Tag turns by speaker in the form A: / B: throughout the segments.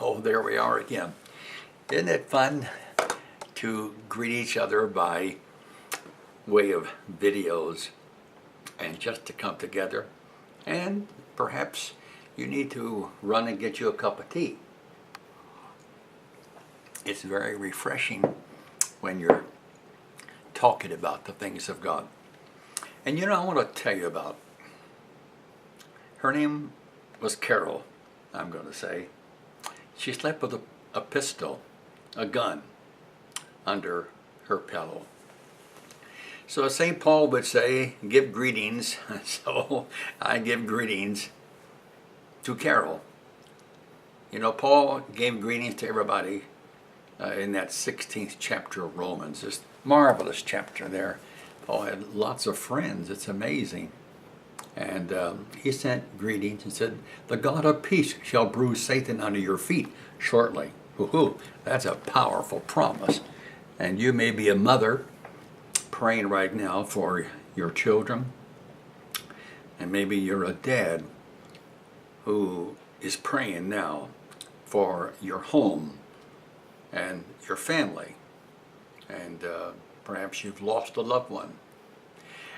A: Oh, there we are again. Isn't it fun to greet each other by way of videos and just to come together? And perhaps you need to run and get you a cup of tea. It's very refreshing when you're talking about the things of God. And you know, I want to tell you about, her name was Carol, I'm going to say. She slept with a pistol, a gun, under her pillow. So as St. Paul would say, give greetings. So I give greetings to Carol. You know, Paul gave greetings to everybody in that 16th chapter of Romans. This marvelous chapter there. Paul had lots of friends. It's amazing. And he sent greetings and said, the God of peace shall bruise Satan under your feet shortly. Woohoo! That's a powerful promise. And you may be a mother praying right now for your children. And maybe you're a dad who is praying now for your home and your family. And perhaps you've lost a loved one.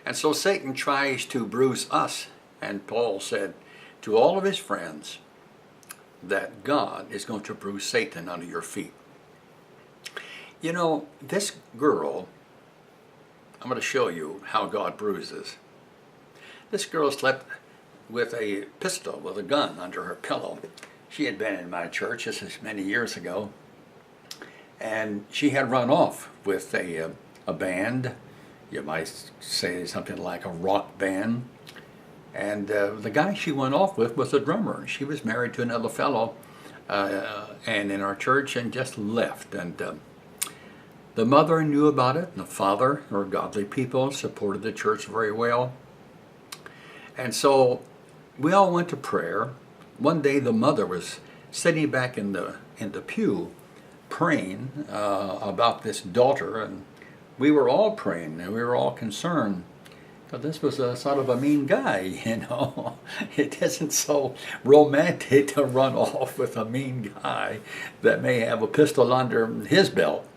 A: And so Satan tries to bruise us, and Paul said to all of his friends that God is going to bruise Satan under your feet. You know, this girl, I'm going to show you how God bruises. This girl slept with a pistol, with a gun under her pillow. She had been in my church, this is many years ago, and she had run off with a band. You might say something like a rock band. And the guy she went off with was a drummer. She was married to another fellow and in our church, and just left. And the mother knew about it, and the father, or godly people, supported the church very well. And so we all went to prayer. One day the mother was sitting back in the pew praying about this daughter, and we were all praying, and we were all concerned. But this was a sort of a mean guy, you know. It isn't so romantic to run off with a mean guy that may have a pistol under his belt.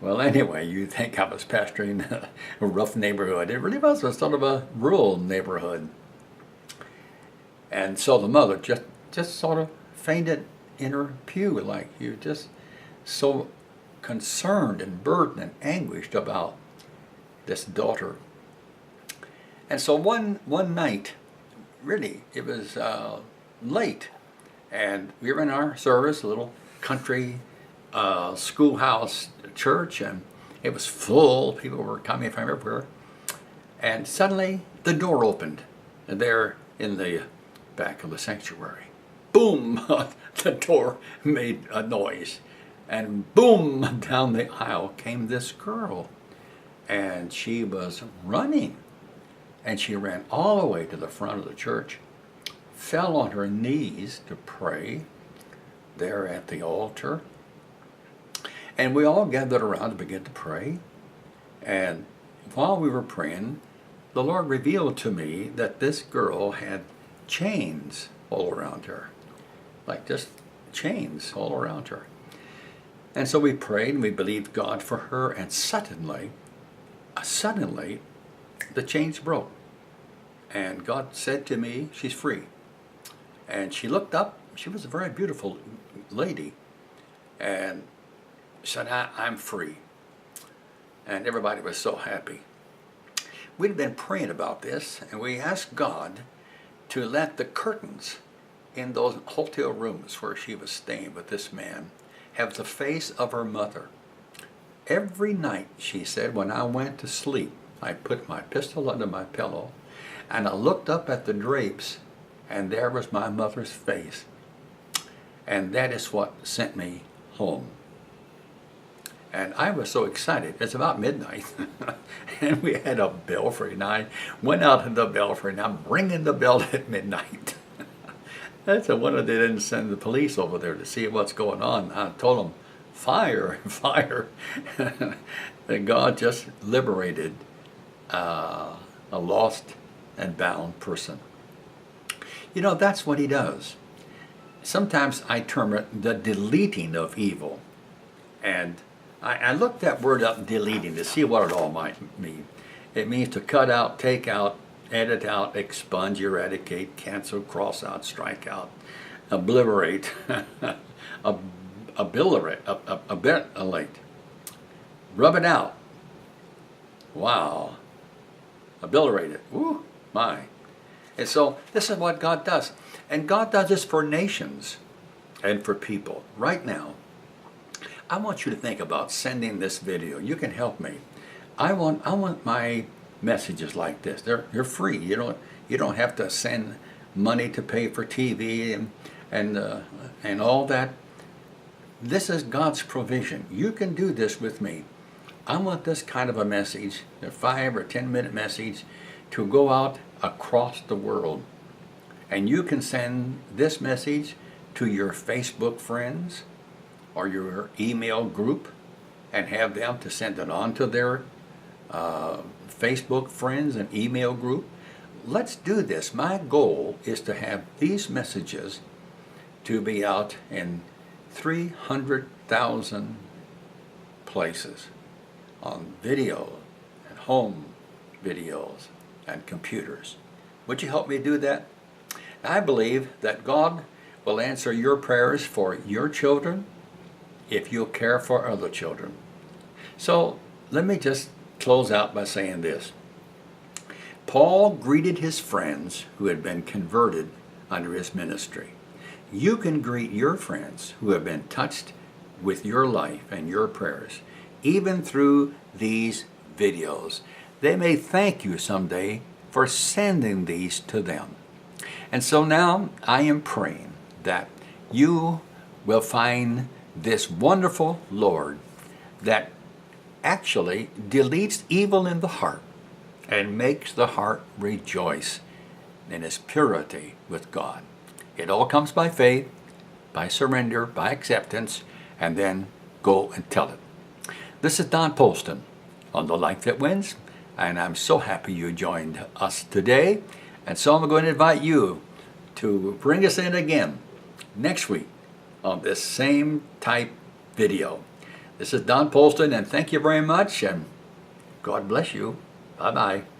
A: Well, anyway, you think I was pastoring a rough neighborhood. It really was a sort of a rural neighborhood. And so the mother just sort of fainted in her pew, like you just so concerned and burdened and anguished about this daughter. And so one night, really, it was late, and we were in our service, a little country schoolhouse church, and it was full. People were coming from everywhere. And suddenly the door opened, and there in the back of the sanctuary, boom, the door made a noise. And boom, down the aisle came this girl. And she was running. And she ran all the way to the front of the church, fell on her knees to pray there at the altar. And we all gathered around to begin to pray. And while we were praying, the Lord revealed to me that this girl had chains all around her. Like just chains all around her. And so we prayed and we believed God for her, and suddenly, the chains broke. And God said to me, she's free. And she looked up, she was a very beautiful lady, and said, I'm free. And everybody was so happy. We'd been praying about this, and we asked God to let the curtains in those hotel rooms where she was staying with this man have the face of her mother. Every night, she said, when I went to sleep, I put my pistol under my pillow, and I looked up at the drapes, and there was my mother's face. And that is what sent me home. And I was so excited. It's about midnight, and we had a belfry, and I went out to the belfry, and I'm ringing the bell at midnight. That's a wonder they didn't send the police over there to see what's going on. I told them, fire, fire. And God just liberated a lost and bound person. You know, that's what he does. sometimes I term it the deleting of evil. And I looked that word up, deleting, to see what it all might mean. It means to cut out, take out, edit out, expunge, eradicate, cancel, cross out, strike out, obliterate, obliterate, rub it out. Wow. Obliterate it. Woo, my. And so this is what God does. And God does this for nations and for people. Right now, I want you to think about sending this video. You can help me. I want my messages like this. You're free. You don't have to send money to pay for TV and all that. This is God's provision. You can do this with me. I want this kind of a message, a 5 or 10 minute message, to go out across the world. And you can send this message to your Facebook friends or your email group and have them to send it on to their Facebook friends and email group. Let's do this. My goal is to have these messages to be out in 300,000 places on video and home videos and computers. Would you help me do that? I believe that God will answer your prayers for your children if you'll care for other children. So let me just close out by saying this. Paul greeted his friends who had been converted under his ministry. You can greet your friends who have been touched with your life and your prayers, even through these videos. They may thank you someday for sending these to them. And so now I am praying that you will find this wonderful Lord that actually deletes evil in the heart and makes the heart rejoice in its purity with God. It all comes by faith, by surrender, by acceptance, and then go and tell it. This is Don Polston on The Life That Wins, and I'm so happy you joined us today. And so I'm going to invite you to bring us in again next week on this same type video. This is Don Polston, and thank you very much, and God bless you. Bye-bye.